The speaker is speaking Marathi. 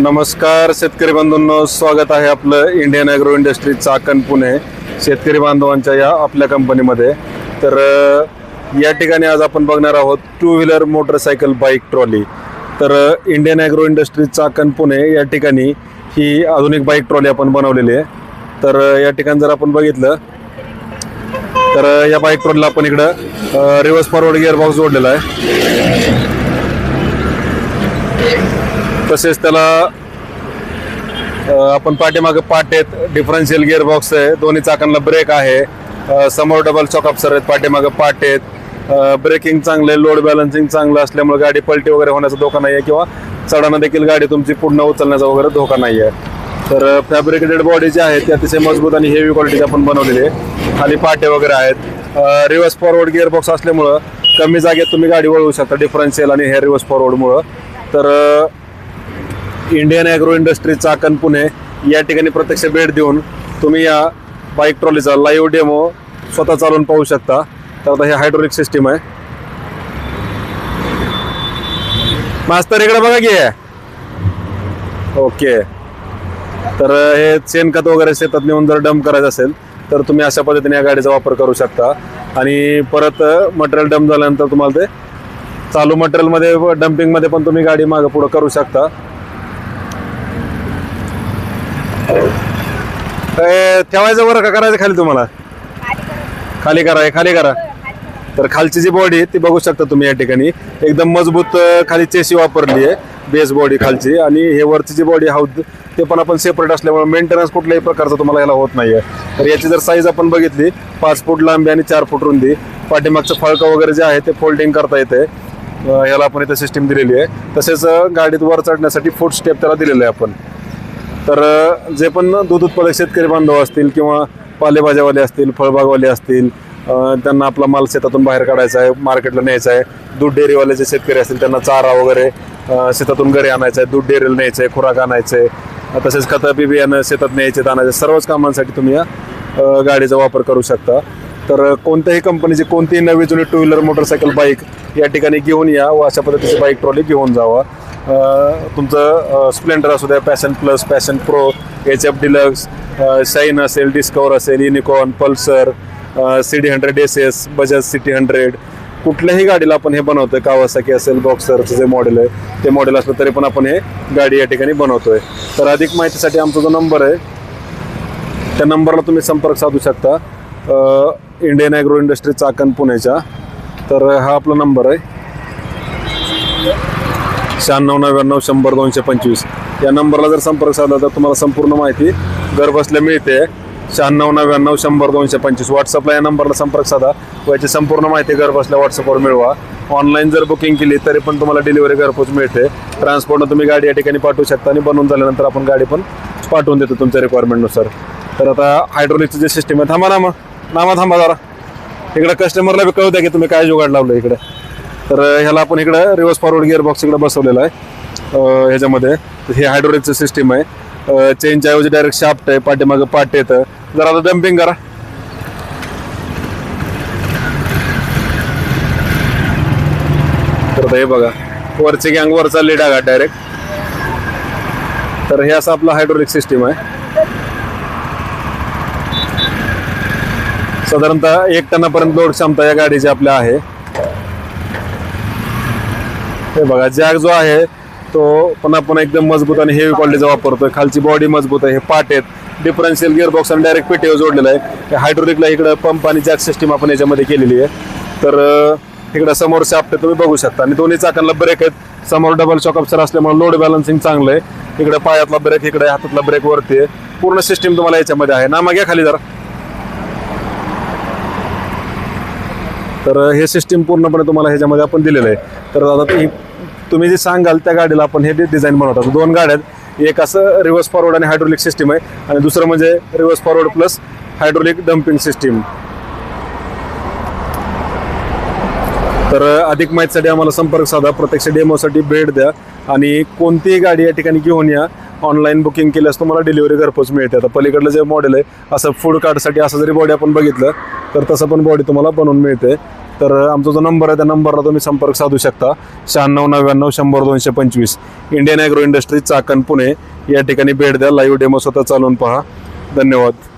नमस्कार शेतकरी बांधवांनो, स्वागत आहे आपलं Indian agro industry Chakan Pune शेतकरी बांधवांच्या या आपल्या कंपनीमध्ये. तर या ठिकाणी आज आपण बघणार आहोत two wheeler motorcycle bike trolley. तर Indian agro industry Chakan Pune या ठिकाणी ही आधुनिक बाईक ट्रॉली आपण बनवलेली आहे. तर या ठिकाणी जर आपण बघितलं तर या बाईक ट्रॉलीला आपण इकडं रिव्हर्स फॉरवर्ड गिअरबॉक्स जोडलेला आहे. तसेच त्याला आपण पाठीमागे पाट आहेत, डिफरन्शियल गिअरबॉक्स आहे, दोन्ही चाकांना ब्रेक आहे, समोर डबल शॉक अब्सॉर्बर आहेत, पाठीमागे पाट आहेत, ब्रेकिंग चांगलं आहे, लोड बॅलन्सिंग चांगलं असल्यामुळे गाडी पलटी वगैरे होण्याचा धोका नाही आहे किंवा चढाना देखील गाडी तुमची पूर्ण उचलण्याचा वगैरे धोका नाही आहे. तर फॅब्रिकेटेड बॉडी जी आहे ती अतिशय मजबूत आणि हेवी क्वालिटीची आपण बनवलेली आहे. खाली पाटे वगैरे आहेत, रिव्हर्स फॉरवर्ड गिअरबॉक्स असल्यामुळं कमी जागेत तुम्ही गाडी वळवू शकता डिफरन्शियल आणि हे रिव्हर्स फॉरवर्डमुळं. तर Indian agro industry Chakan Pune या ठिकाणी प्रत्यक्ष भेट देऊन तुम्ही या बाईक ट्रॉलीचा लाईव्ह डेमो स्वतः चालवून पाहू शकता. तर आता हे हायड्रोलिक सिस्टीम आहे. मास्तर इकडे बघा की. ओके. तर हे शेणखत वगैरे शेतात नेऊन जर डंप करायचं असेल तर तुम्ही अशा पद्धतीने या गाडीचा वापर करू शकता. आणि परत मटेरियल डंप झाल्यानंतर तुम्हाला ते चालू मटेरियलमध्ये डम्पिंगमध्ये पण तुम्ही गाडी मागं पुढं करू शकता. ठेवायचं बरं का करायचं खाली, तुम्हाला खाली करा. तर खालची जी बॉडी ती बघू शकता तुम्ही या ठिकाणी एकदम मजबूत खाली चेसी वापरली आहे, बेस बॉडी खालची. आणि हे वरची जी बॉडी हाऊद ते पण आपण सेपरेट असल्यामुळे मेंटेनन्स कुठल्याही प्रकारचा तुम्हाला याला होत नाहीये. तर याची जर साईज आपण बघितली 5 फूट लांबी आणि 4 फूट रुंदी, पाठीमागचं फळकं वगैरे जे आहे ते फोल्डिंग करता येते. याला आपण इथे सिस्टीम दिलेली आहे. तसेच गाडीत वर चढण्यासाठी फूट स्टेप त्याला दिलेलं आहे आपण. तर जे पण दूध उत्पादक शेतकरी बांधव असतील किंवा पालेभाज्यावाले असतील, फळबागवाले असतील, त्यांना आपला माल शेतातून बाहेर काढायचा आहे, मार्केटला न्यायचा आहे, दूध डेअरीवाले जे शेतकरी असतील त्यांना चारा वगैरे शेतातून घरी आणायचं आहे, दूध डेअरीला न्यायचं आहे, खुराक आणायचं आहे, तसेच खतं बिबियानं शेतात न्यायचे आणायचे, सर्वच कामांसाठी तुम्ही या गाडीचा वापर करू शकता. तर कोणत्याही कंपनीची कोणतीही नवी जुनी टू व्हीलर मोटरसायकल बाईक या ठिकाणी घेऊन या व अशा पद्धतीची बाईक ट्रॉली घेऊन जावा. तुमचं स्प्लेंडर असू द्या, passion plus, passion pro, HF deluxe, shine असेल, डिस्कवर असेल, unicorn, Pulsar, CD100 SS, Bajaj city 100, कुठल्याही गाडीला आपण हे बनवतोय. कावासाकी असेल, बॉक्सरचं जे मॉडेल आहे ते मॉडेल असलं तरी पण आपण हे गाडी या ठिकाणी बनवतोय. तर अधिक माहितीसाठी आमचा जो नंबर आहे त्या नंबरला तुम्ही संपर्क साधू शकता, इंडियन ॲग्रो इंडस्ट्री चाकण पुण्याच्या. तर हा आपला नंबर आहे 9699 या नंबरला जर संपर्क साधला तर तुम्हाला संपूर्ण माहिती घरबसल्या मिळते. 9699 व्हॉट्सअपला या नंबरला संपर्क साधा व याची संपूर्ण माहिती घरबसल्या व्हॉट्सअपवर मिळवा. ऑनलाईन जर बुकिंग केली तरी पण तुम्हाला डिलिव्हरी घरपोच मिळते. ट्रान्सपोर्टनं तुम्ही गाडी या ठिकाणी पाठवू शकता आणि बनवून झाल्यानंतर आपण गाडी पण पाठवून देतो तुमच्या रिक्वायरमेंटनुसार. तर आता हायड्रोलिकचं जे सिस्टीम आहे, थांबा जरा, इकडे कस्टमरला बी कळू द्या की तुम्ही काय जुगाड लावलं इकडे. तर ह्याला आपण इकडं रिव्हर्स फॉरवर्ड गिअरबॉक्स इकडे बसवलेला आहे. ह्याच्यामध्ये हे हायड्रोलिकचं सिस्टीम आहे. चेनच्या ऐवजी डायरेक्ट शाफ्ट आहे, पाठीमागं पाट येतं. जरा आता डम्पिंग करा. तर हे बघा वरची गँग वर चालली डागा डायरेक्ट. तर हे असं आपलं हायड्रोलिक सिस्टीम आहे. साधारणतः 1 टनापर्यंत लोड क्षमता या गाडीची आपल्या आहे. हे बघा जॅक जो आहे तो पण आपण एकदम मजबूत आणि हेवी क्वालिटीचा वापरतोय. खालची बॉडी मजबूत आहे, हे पाट आहेत, डिफरन्शियल गिअरबॉक्स आणि डायरेक्ट पेटीवर जोडलेला आहे. हायड्रोलिकला इकडं पंप आणि जॅक सिस्टीम आपण याच्यामध्ये केलेली आहे. तर इकडं समोर शाफ्ट तुम्ही बघू शकता आणि दोन्ही चाकांना ब्रेक आहेत. समोर डबल शॉक अब्सॉर्बर असल्यामुळे लोड बॅलन्सिंग चांगलं आहे. इकडे पायातला ब्रेक, इकडे हातातला ब्रेक वरती आहे. पूर्ण सिस्टीम तुम्हाला याच्यामध्ये आहे. नामा घ्या खाली जरा. तर हे सिस्टीम पूर्णपणे तुम्हाला ह्याच्यामध्ये आपण दिलेलं आहे. तर आता तुम्ही जे सांगाल त्या गाडीला आपण हे डिझाईन बनवतो. 2 गाड्या आहेत, एक असं रिव्हर्स फॉरवर्ड आणि हायड्रोलिक सिस्टीम आहे आणि दुसरं म्हणजे reverse forward plus hydraulic dumping system. तर अधिक माहितीसाठी आम्हाला संपर्क साधा, प्रत्यक्ष डेमोसाठी भेट द्या आणि कोणतीही गाडी या ठिकाणी घेऊन या. ऑनलाईन बुकिंग केल्यास तुम्हाला डिलिव्हरी घरपोच मिळते. आता पलीकडलं जे मॉडेल आहे असं फूड कार्टसाठी असं जरी बॉडी आपण बघितलं तर तसं पण बॉडी तुम्हाला बनवून मिळते. तर आमचा जो नंबर आहे त्या नंबरला तुम्ही संपर्क साधू शकता. 9699 100 225. Indian agro industries Chakan Pune या ठिकाणी भेट द्या. लाईव्ह डेमो स्वतः चालवून पहा. धन्यवाद.